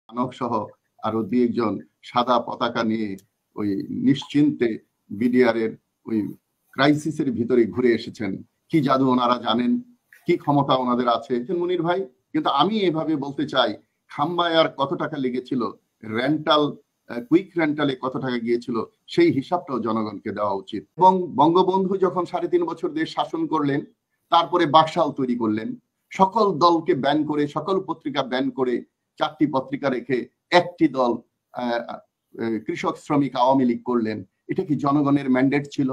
মানব সহ আরো দুই একজন সাদা পতাকা নিয়ে ওই নিশ্চিন্তে বিডিআর এর ওই ক্রাইসিসের ভিতরে ঘুরে এসেছেন। কি জাদু ওনারা জানেন, কি ক্ষমতা ওনাদের আছে মুনির ভাই। কিন্তু আমি এভাবে বলতে চাই, খাম্বায় আর কত টাকা লেগেছিল, রেন্টাল কুইক রেন্টালে কত টাকা গিয়েছিল, সেই হিসাবটাও জনগণকে দেওয়া উচিত। এবং বঙ্গবন্ধু যখন 3.5 বছর দেশ শাসন করলেন, তারপরে বাকশাল তৈরি করলেন, সকল দলকে ব্যান করে, সকল পত্রিকা ব্যান করে 4টি পত্রিকা রেখে একটি দল কৃষক শ্রমিক আওয়ামী লীগ করলেন। এটা কি জনগণের ম্যান্ডেট ছিল?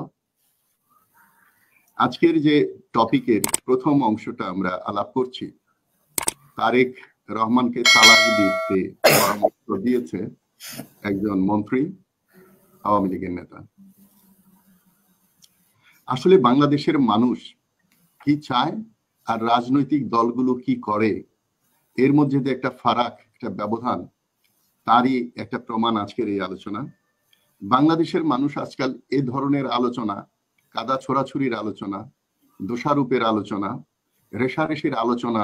আজকের যে টপিকের প্রথম অংশটা আমরা আলাপ করছি, তারেক রহমানকে তালাক দিতে পরামর্শ দিয়েছে একজন মন্ত্রী, আওয়ামী লীগের নেতা। আসলে বাংলাদেশের মানুষ কি চায় আর রাজনৈতিক দলগুলো কি করে, এর মধ্যে যে একটা ফারাক, একটা ব্যবধান, তারই একটা প্রমাণ আজকের এই আলোচনা। বাংলাদেশের মানুষ আজকাল এ ধরনের আলোচনা, কাদা ছোড়াছুরির আলোচনা, দোষারোপের আলোচনা, রেশারেশির আলোচনা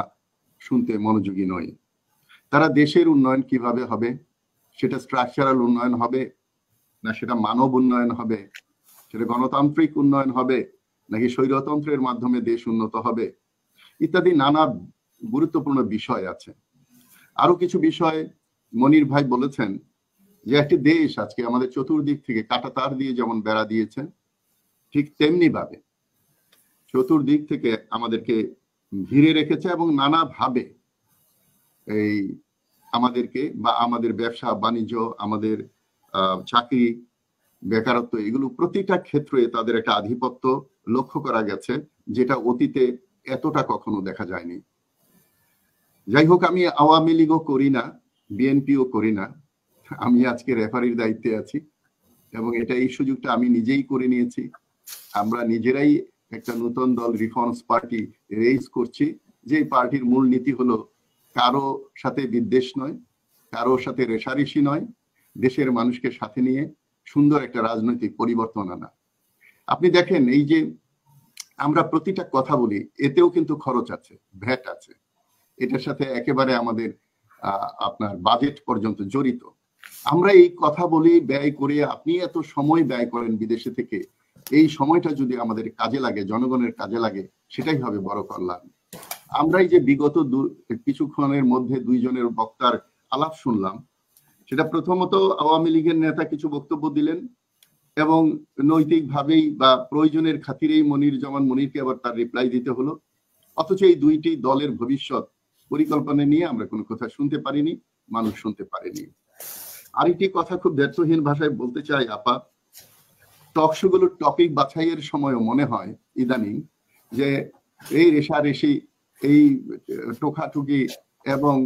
শুনতে মনোযোগী নয়। তারা দেশের উন্নয়ন কিভাবে হবে, সেটা স্ট্রাকচারাল উন্নয়ন হবে না সেটা মানব উন্নয়ন হবে, সেটা গণতান্ত্রিক উন্নয়ন হবে নাকি স্বৈরতন্ত্রের মাধ্যমে দেশ উন্নত হবে, ইত্যাদি নানা গুরুত্বপূর্ণ বিষয় আছে। আরো কিছু বিষয় মনির ভাই বলেছেন যে একটি দেশ আজকে আমাদের চতুর্দিক থেকে কাঁটাতার দিয়ে যেমন বেড়া দিয়েছে, ঠিক তেমনি ভাবে চতুর্দিক থেকে আমাদেরকে ঘিরে রেখেছে এবং নানাভাবে এই আমাদেরকে বা আমাদের ব্যবসা বাণিজ্য, আমাদের চাকরি, বেকারত্ব, এগুলো প্রতিটা ক্ষেত্রে তাদের একটা আধিপত্য লক্ষ্য করা গেছে, যেটা অতীতে এতটা কখনো দেখা যায়নি। যাই হোক, আমি আওয়ামী লীগও করি না, বিএনপিও করি না, আমি আজকে রেফারির দায়িত্বে আছি এবং এটা এই সুযোগটা আমি নিজেই করে নিয়েছি। আমরা নিজেরাই একটা নতুন দল রিফর্মস পার্টি রেইজ করছি, যে পার্টির মূল নীতি হলো কারো সাথে বিদ্বেষ নয়, কারো সাথে রেশারেশি নয়, দেশের মানুষকে সাথে নিয়ে সুন্দর একটা রাজনৈতিক পরিবর্তন আনা। আপনি দেখেন, এই যে আমরা প্রতিটা কথা বলি, এতেও কিন্তু খরচ আছে, ভ্যাট আছে, এটার সাথে একেবারে আমাদের আপনার বাজেট পর্যন্ত জড়িত। আমরা এই কথা বলি, ব্যয় করে, আপনি এত সময় ব্যয় করেন বিদেশে থেকে, এই সময়টা যদি আমাদের কাজে লাগে, জনগণের কাজে লাগে, সেটাই হবে বড় কল্যাণ। আমরা এই যে বিগত কিছুক্ষণের মধ্যে দুইজনের বক্তার আলাপ শুনলাম, সেটা প্রথমত আওয়ামী লীগের নেতা কিছু বক্তব্য দিলেন এবং নৈতিকভাবেই বা প্রয়োজনের খাতিরেই মনিরকে আবার তার রিপ্লাই দিতে হলো, অথচ এই দুইটি দলের ভবিষ্যৎ পরিকল্পনা নিয়ে আমরা কোনো কথা শুনতে পারিনি, মানুষ শুনতে পারেনি। আরেকটি কথা খুব দ্ব্যর্থহীন ভাষায় বলতে চাই আপা, টকশোগুলোর টপিক বাছাইয়ের সময়ও মনে হয় ইদানিং যে এই রেশারেশি, এই টোকাটুকি এবং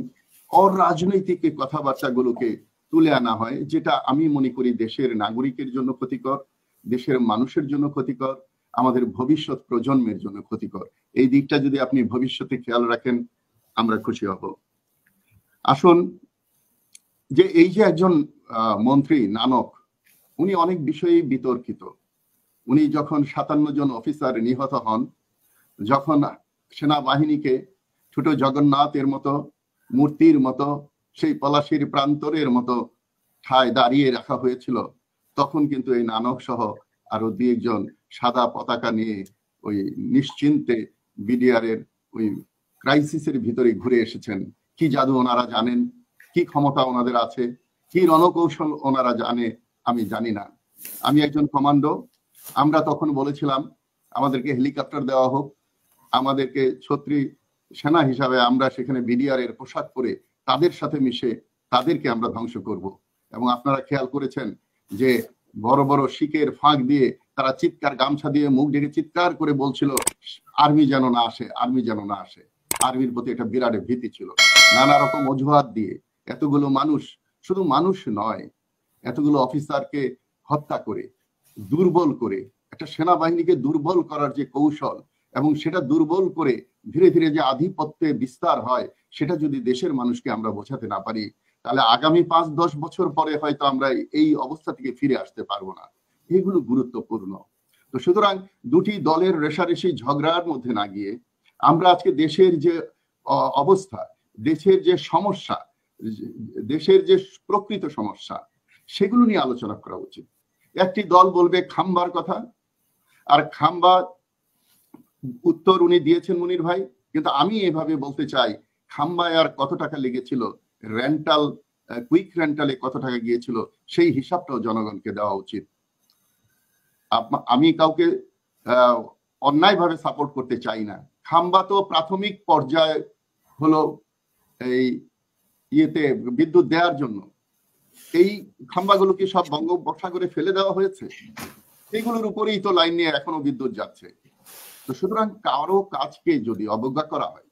অরাজনৈতিক কথাবার্তাগুলোকে তুলে আনা হয়, যেটা আমি মনে করি দেশের নাগরিকের জন্য ক্ষতিকর, দেশের মানুষের জন্য ক্ষতিকর, আমাদের ভবিষ্যৎ প্রজন্মের জন্য ক্ষতিকর। এই দিকটা যদি আপনি ভবিষ্যতে খেয়াল রাখেন, আমরা খুশি হব। আসুন, যে এই যে একজন মন্ত্রী নানক, উনি অনেক বিষয়ে বিতর্কিত। উনি যখন 57 জন অফিসার নিহত হন, যখন সেনাবাহিনীকে ছোট জগন্নাথের মতো, মূর্তির মতো, সেই পলাশির প্রান্তরের মতো ঠায় দাঁড়িয়ে রাখা হয়েছিল, তখন কিন্তু এই নানক সহ আরো দুই একজন সাদা পতাকা নিয়ে ওই নিশ্চিন্তে বিডিআর এর ওই ক্রাইসিসের ভিতরে ঘুরে এসেছেন। কি জাদু ওনারা জানেন, কি ক্ষমতা ওনাদের আছে, কি রণকৌশল ওনারা জানে, আমি জানি না। আমি একজন কমান্ডো, আমরা তখন বলেছিলাম আমাদেরকে হেলিকপ্টার দেওয়া হোক, আমাদেরকে ছত্রী সেনা হিসাবে আমরা সেখানে বিডিআর এর পোশাক পরে তাদের সাথে মিশে তাদেরকে আমরা ধ্বংস করব। এবং আপনারা খেয়াল করেছেন যে বড় বড় শিকের ফাঁক দিয়ে তারা চিৎকার, গামছা দিয়ে মুখ ঢেকে চিৎকার করে বলছিল আর্মি যেন না আসে, আর্মি যেন না আসে। আর্মির প্রতি একটা বিরাট ভীতি ছিল। নানা রকম অজুহাত দিয়ে এতগুলো মানুষ, শুধু মানুষ নয়, এতগুলো অফিসারকে হত্যা করে, দুর্বল করে, একটা সেনাবাহিনীকে দুর্বল করার যে কৌশল, এবং সেটা দুর্বল করে ধীরে ধীরে যে আধিপত্যে বিস্তার হয়, সেটা যদি দেশের মানুষকে আমরা বোঝাতে না পারি, তাহলে আগামী 5-10 বছর পরে হয়তো আমরা এই অবস্থা থেকে ফিরে আসতে পারবো না। এগুলো গুরুত্বপূর্ণ। তো সুতরাং দুটি দলের রেশারেশি ঝগড়ার মধ্যে না গিয়ে আমরা আজকে দেশের যে অবস্থা, দেশের যে সমস্যা, দেশের যে প্রকৃত সমস্যা সেগুলো নিয়ে আলোচনা করা উচিত। একটি দল বলবে খাম্বার কথা, আর খাম্বা উত্তর উনি দিয়েছেন মুনির ভাই, কিন্তু আমি এভাবে বলতে চাই খাম্বায় আর কত টাকা লেগেছিল, রেন্টাল কুইক রেন্টালে কত টাকা গিয়েছিল সেই হিসাবটাও জনগণকে দেওয়া উচিত। আমি কাউকে অন্যায়ভাবে সাপোর্ট করতে চাই না। খাম্বা তো প্রাথমিক পর্যায়ে হলো এই ইয়েতে বিদ্যুৎ দেওয়ার জন্য, এই খাম্বাগুলো কি সব বঙ্গোপসাগরে ফেলে দেওয়া হয়েছে? এগুলোর উপরেই তো লাইন নিয়ে এখনো বিদ্যুৎ যাচ্ছে। তো সুতরাং কারো কাজকে যদি অবজ্ঞা করা হয়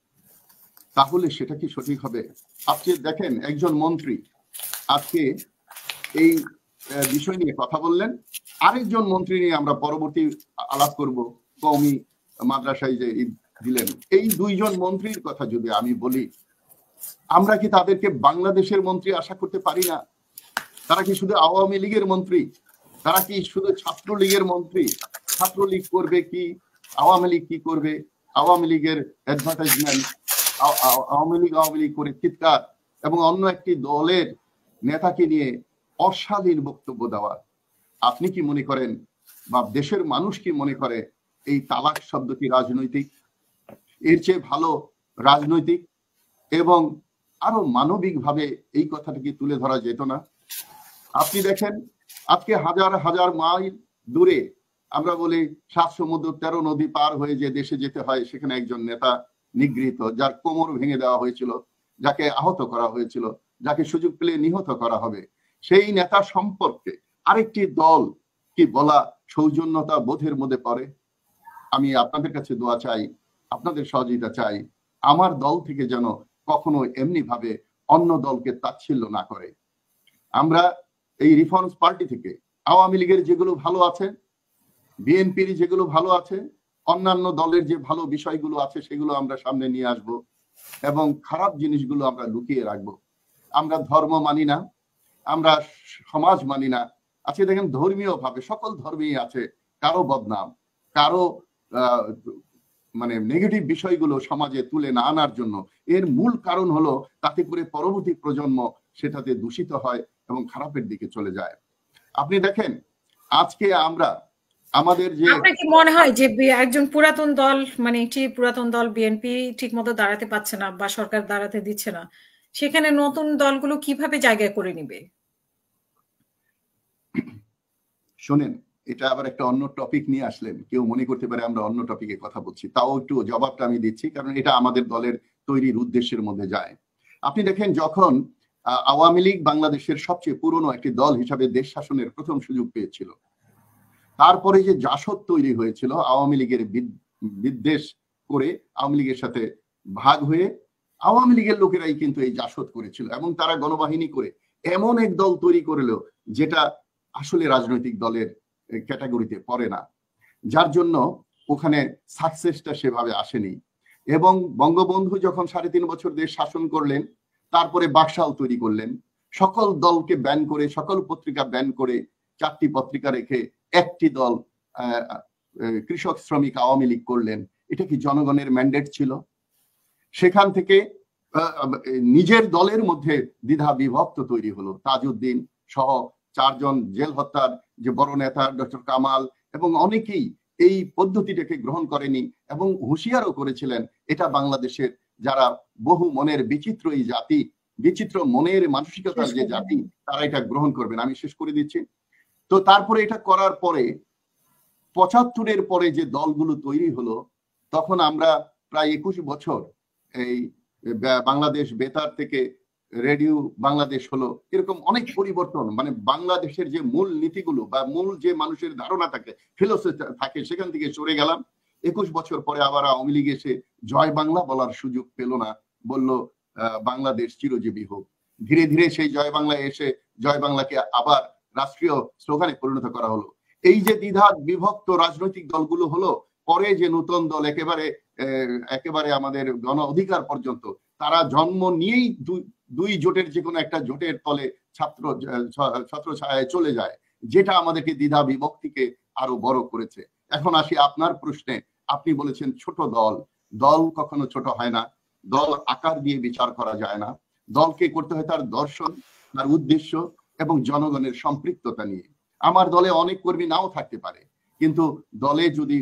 তাহলে সেটা কি সঠিক হবে? আপনি দেখেন একজন মন্ত্রী আজকে এই বিষয় নিয়ে কথা বললেন, আরেকজন মন্ত্রী নিয়ে আমরা পরবর্তী আলাপ করব, কওমি মাদ্রাসায় যে দিলেন। এই দুইজন মন্ত্রীর কথা যদি আমি বলি, আমরা কি তাদেরকে বাংলাদেশের মন্ত্রী আশা করতে পারি না? তারা কি শুধু আওয়ামী লীগের মন্ত্রী? তারা কি শুধু ছাত্রলীগের মন্ত্রী? ছাত্রলীগ করবে কি, আওয়ামী লীগ কি করবে? আওয়ামী লীগের অ্যাডভার্টাইজমেন্ট, আওয়ামী লীগ করে চিৎকার, এবং অন্য একটি দলের নেতাকে নিয়ে অশালীন বক্তব্য দেওয়া। আপনি কি মনে করেন বা দেশের মানুষ কি মনে করে এই তালাক শব্দটি রাজনৈতিক? এর চেয়ে ভালো রাজনৈতিক এবং আরো মানবিক ভাবে এই কথাটাকে তুলে ধরা যেত না? আপনি দেখেন আজকে হাজার হাজার মাইল দূরে আমরা বলি 7 সমুদ্র 13 নদী পার হয়ে যে দেশে যেতে হয়, সেখানে একজন নেতা নিগৃহীত, যার কোমর ভেঙে দেওয়া হয়েছিল, যাকে আহত করা হয়েছিল, যাকে সুযোগ পেলে নিহত করা হবে, সেই নেতা সম্পর্কে আরেকটি দল কি বলা সৌজন্যতা বোধের মধ্যে পড়ে? আমি আপনাদের কাছে দোয়া চাই, আপনাদের সহযোগিতা চাই, আমার দল থেকে যেন কখনো এমনি ভাবে অন্য দলকে তাচ্ছিল্য না করে। আমরা এই রিফর্মস পার্টি থেকে আওয়ামী লীগের যেগুলো ভালো আছে, বিএনপির যেগুলো ভালো আছে, অন্যান্য দলের যে ভালো বিষয়গুলো আছে সেগুলো আমরা সামনে নিয়ে আসব, এবং খারাপ জিনিসগুলো আমরা লুকিয়ে রাখবো। আমরা ধর্ম মানি না, আমরা সমাজ মানি না। আজকে দেখেন ধর্মীয় ভাবে সকল ধর্মেই আছে কারো বদনাম, কারো মানে নেগেটিভ বিষয়গুলো সমাজে তুলে না আনার জন্য। এর মূল কারণ হলো তাতে করে পরবর্তী প্রজন্ম সেটাতে দূষিত হয় এবং খারাপের দিকে চলে যায়। আপনি দেখেন আজকে আমরা আমাদের যে, আপনার কি মনে হয় যে একজন পুরাতন দল, মানে একটি পুরাতন দল বিএনপি ঠিক মতো দাঁড়াতে পারছে না বা সরকার দাঁড়াতে দিচ্ছে না, সেখানে নতুন দলগুলো কিভাবে জায়গা করে নিবে? শোনেন, এটা আবার একটা অন্য টপিক নিয়ে আসলেন, কেউ মনে করতে পারে আমরা অন্য টপিকে কথা বলছি, তাও একটু জবাবটা আমি দিচ্ছি, কারণ এটা আমাদের দলের তৈরির উদ্দেশ্যের মধ্যে যায়। আপনি দেখেন যখন আওয়ামী লীগ বাংলাদেশের সবচেয়ে পুরনো একটি দল হিসাবে দেশ শাসনের প্রথম সুযোগ পেয়েছিল, তারপরে যে জাসদ তৈরি হয়েছিল আওয়ামী লীগের বিদ্বেষ করে, আওয়ামী লীগের সাথে ভাগ হয়ে আওয়ামী লীগের লোকেরাই কিন্তু এই জাসদ করেছিল, এবং তারা গণবাহিনী করে এমন এক দল তৈরি করলো যেটা আসলে রাজনৈতিক দলের ক্যাটাগরিতে পড়ে না, যার জন্য ওখানে সাকসেসটা সেভাবে আসেনি। এবং বঙ্গবন্ধু যখন 3.5 বছর দেশ শাসন করলেন, তারপরে বাকশাল তৈরি করলেন, সকল দলকে ব্যান করে, সকল পত্রিকা ব্যান করে 4টি পত্রিকা রেখে একটি দল কৃষক শ্রমিক আওয়ামী লীগ করলেন। এটা কি জনগণের ম্যান্ডেট ছিল? সেখান থেকে নিজের দলের মধ্যে দ্বিধা বিভক্ত তৈরি হলো। তাজউদ্দিন সহ 4 জন জেল হত্যার যে বড় নেতা ডক্টর কামাল এবং অনেকেই এই পদ্ধতিটাকে গ্রহণ করেনি এবং হুঁশিয়ারও করেছিলেন এটা বাংলাদেশের যারা বহু মনের বিচিত্র এই জাতি, বিচিত্র মনের মানসিকতার যে জাতি, তারা এটা গ্রহণ করবেন। আমি শেষ করে দিচ্ছি। তো তারপরে এটা করার পরে 75-এর পরে যে দলগুলো তৈরি হলো, তখন আমরা প্রায় 21 বছর এই বাংলাদেশ বেতার থেকে রেডিও বাংলাদেশ হলো, এরকম অনেক পরিবর্তন, মানে বাংলাদেশের যে মূল নীতিগুলো বা মূল যে মানুষের ধারণা থাকে, ফিলোসফি থাকে, সেখান থেকে সরে গেলাম। 21 বছর পরে আবার আওয়ামী লীগ এসে জয় বাংলা বলার সুযোগ পেল না, বলল বাংলাদেশ চিরজীবী হোক। ধীরে ধীরে সেই জয় বাংলা এসে জয় বাংলাকে আবার রাষ্ট্রীয় স্লোগানে পরিণত করা হলো। এই যে দ্বিধা বিভক্ত রাজনৈতিক দলগুলো হলো, পরে যে নতুন দল একেবারে আমাদের গণ অধিকার পর্যন্ত, তারা জন্ম নিয়েই দুই জোটের যে কোনো একটা জোটের তলে ছত্র ছায়ায় চলে যায়, যেটা আমাদেরকে দ্বিধা বিভক্তিকে আরো বড় করেছে। এখন আসি আপনার প্রশ্নে। আপনি বলেছেন ছোট দল, দল কখনো ছোট হয় না, দল আকার দিয়ে বিচার করা যায় না। দলকে করতে হয় তার দর্শন, তার উদ্দেশ্য এবং জনগণের সম্পৃক্ততা নিয়ে। আমার দলে অনেক কর্মী নাও থাকতে পারে, কিন্তু দলে যদি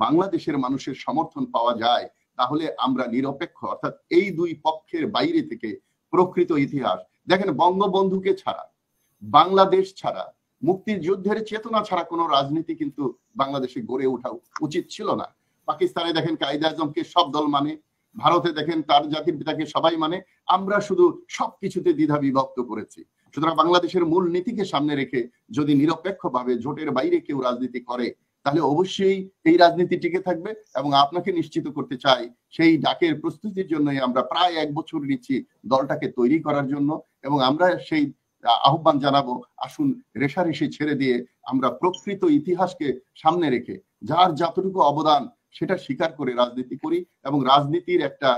বাংলাদেশের মানুষের সমর্থন পাওয়া যায় তাহলে আমরা নিরপেক্ষ, অর্থাৎ এই দুই পক্ষের বাইরে থেকে প্রকৃত ইতিহাস দেখেন, বঙ্গবন্ধুকে ছাড়া, বাংলাদেশ ছাড়া, মুক্তিযুদ্ধের চেতনা ছাড়া কোনো রাজনীতি কিন্তু বাংলাদেশে গড়ে ওঠা উচিত ছিল না। পাকিস্তানে দেখেন কায়েদ আজমকে সব দল মানে, ভারতে দেখেন তার জাতির পিতাকে সবাই মানে, আমরা শুধু সবকিছুতে দ্বিধা বিভক্ত করেছি। সুতরাং বাংলাদেশের মূল নীতিকে সামনে রেখে যদি নিরপেক্ষভাবে জোটের বাইরে কেউ রাজনীতি করে তাহলে অবশ্যই এই রাজনীতি টিকে থাকবে। এবং আপনাকে নিশ্চিত করতে চাই, সেই ডাকের প্রস্তুতির জন্যই আমরা প্রায় 1 বছর নিচ্ছি দলটাকে তৈরি করার জন্য, এবং আমরা সেই আহ্বান জানাবো, আসুন রেশারেশি ছেড়ে দিয়ে আমরা প্রকৃত ইতিহাসকে সামনে রেখে যার যতটুকু অবদান সেটা স্বীকার করে রাজনীতি করি, এবং রাজনীতির একটা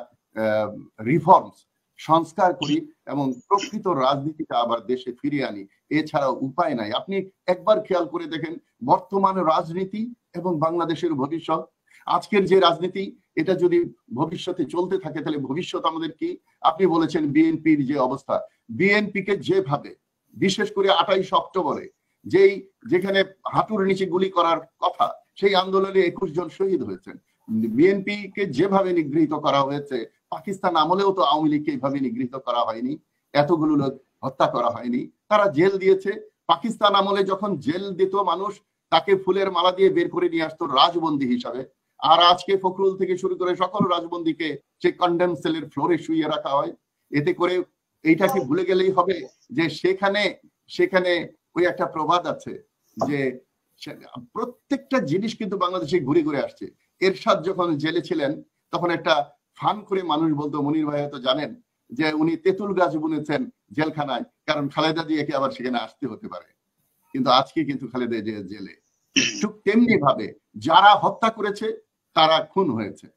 রিফর্মস, সংস্কার করি, এবং প্রকৃত রাজনীতিটা আবার দেশে ফিরিয়ে আনি। এছাড়া উপায় নাই। আপনি একবার খেয়াল করে দেখেন বর্তমান রাজনীতি এবং বাংলাদেশের ভবিষ্যৎ, আজকের যে রাজনীতি এটা যদি ভবিষ্যতে চলতে থাকে তাহলে ভবিষ্যৎ আমাদের কি? আপনি বলেছেন বিএনপির যে অবস্থা, বিএনপি কে যেভাবে, বিশেষ করে 28 অক্টোবরে যেখানে হাঁটুর নিচে গুলি করার কথা, সেই আন্দোলনে 21 জন শহীদ হয়েছেন। বিএনপি কে যেভাবে নিগৃহীত করা হয়েছে, পাকিস্তান আমলেও তো আওয়ামী লীগকে এইভাবে নিগৃহীত করা হয়নি, এতগুলো লোক হত্যা করা হয়নি, তারা জেল দিয়েছে। পাকিস্তান আমলে যখন জেল দিত মানুষ, তাকে ফুলের মালা দিয়ে বের করে নিয়ে আসতো রাজবন্দী হিসাবে, আর আজকে ফখরুল থেকে শুরু করে সকল রাজবন্দীকে সে কন্ডেম সেলের ফ্লোরে শুইয়ে রাখা হয়। এতে করে এইটাকে ভুলে গেলেই হবে যে সেখানে ওই একটা প্রবাদ আছে যে প্রত্যেকটা জিনিস কিন্তু বাংলাদেশে ঘুরে ঘুরে আসছে। এরশাদ যখন জেলে ছিলেন তখন একটা ফান করে মানুষ বলতো, মনির ভাই হয়তো জানেন, যে উনি তেঁতুল গাছ বুনেছেন জেলখানায়, কারণ খালেদা জিয়াকে আবার সেখানে আসতে হতে পারে। কিন্তু আজকে কিন্তু খালেদা জিয়া জেলে। ঠিক তেমনি ভাবে যারা হত্যা করেছে তারা খুন হয়েছে,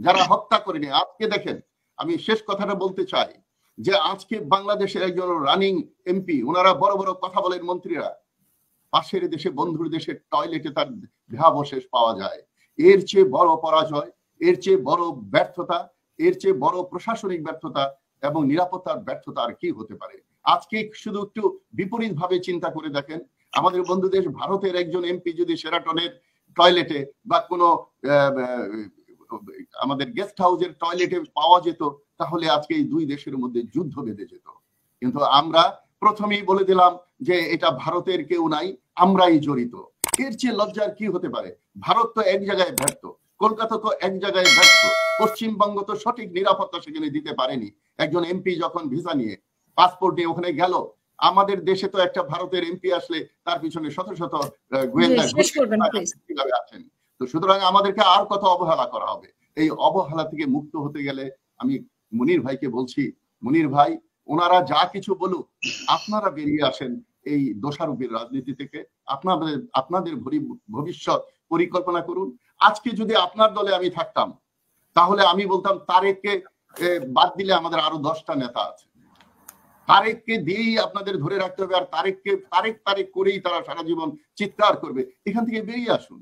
যারা হত্যা করেনি। আজকে দেখেন, আমি শেষ কথাটা বলতে চাই যে আজকে বাংলাদেশের একজন রানিং এমপি, ওনারা বড় বড় কথা বলেন মন্ত্রীরা, পাশের দেশে বন্ধুর দেশের টয়লেটে তার দেহাবশেষ পাওয়া যায়। এর চেয়ে বড় পরাজয়, এর চেয়ে বড় ব্যর্থতা, এর চেয়ে বড় প্রশাসনিক ব্যর্থতা এবং নিরাপত্তার ব্যর্থতা আর কি হতে পারে? আজকে শুধু একটু বিপরীত ভাবে চিন্তা করে দেখেন, আমাদের বন্ধু দেশ ভারতের একজন এমপি যদি শেরাটনের টয়লেটে বা কোনো আমাদের গেস্ট হাউসের টয়লেটে পাওয়া যেত, তাহলে আজকে এই দুই দেশের মধ্যে যুদ্ধ বেঁধে যেত। কিন্তু আমরা প্রথমেই বলে দিলাম যে এটা ভারতের কেউ নাই, আমরাই জড়িত। এর চেয়ে লজ্জার কি হতে পারে? ভারত তো এক জায়গায় ব্যর্থ, কলকাতা তো এক জায়গায় ব্যর্থ, পশ্চিমবঙ্গ তো সঠিক নিরাপত্তা সেখানে দিতে পারেনি। একজন এমপি যখন ভিসা নিয়ে, পাসপোর্ট নিয়ে ওখানে গেল, আমাদের দেশে তো একটা ভারতের এমপি আসলে তার পিছনে শত শত গোয়েন্দা কিভাবে আছেন। তো সুতরাং আমাদেরকে আর কত অবহেলা করা হবে? এই অবহেলা থেকে মুক্ত হতে গেলে আমি মুনির ভাইকে বলছি, মুনির ভাই, ওনারা যা কিছু বলুক, আপনারা বেরিয়ে আসেন এই দোষারোপের রাজনীতি থেকে, আপনাদের ভবিষ্যৎ পরিকল্পনা করুন। আজকে যদি আপনার দলে আমি থাকতাম তাহলে আমি বলতাম তারেককে বাদ দিলে আমাদের আরো 10টা নেতা আছে, তারেককে দিয়েই আপনাদের ধরে রাখতে হবে, আর তারেক করেই তারা সারা জীবন চিৎকার করবে। এখান থেকে বেরিয়ে আসুন।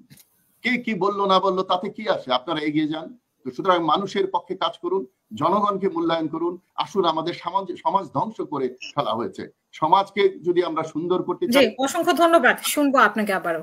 কে কি বললো না বললো তাতে কি আসে, আপনারা এগিয়ে যান। তো সুতরাং মানুষের পক্ষে কাজ করুন, জনগণকে মূল্যায়ন করুন। আসুন, আমাদের সমাজ ধ্বংস করে ফেলা হয়েছে, সমাজকে যদি আমরা সুন্দর করতে চাই। অসংখ্য ধন্যবাদ, শুনবো আপনাকে আবারও।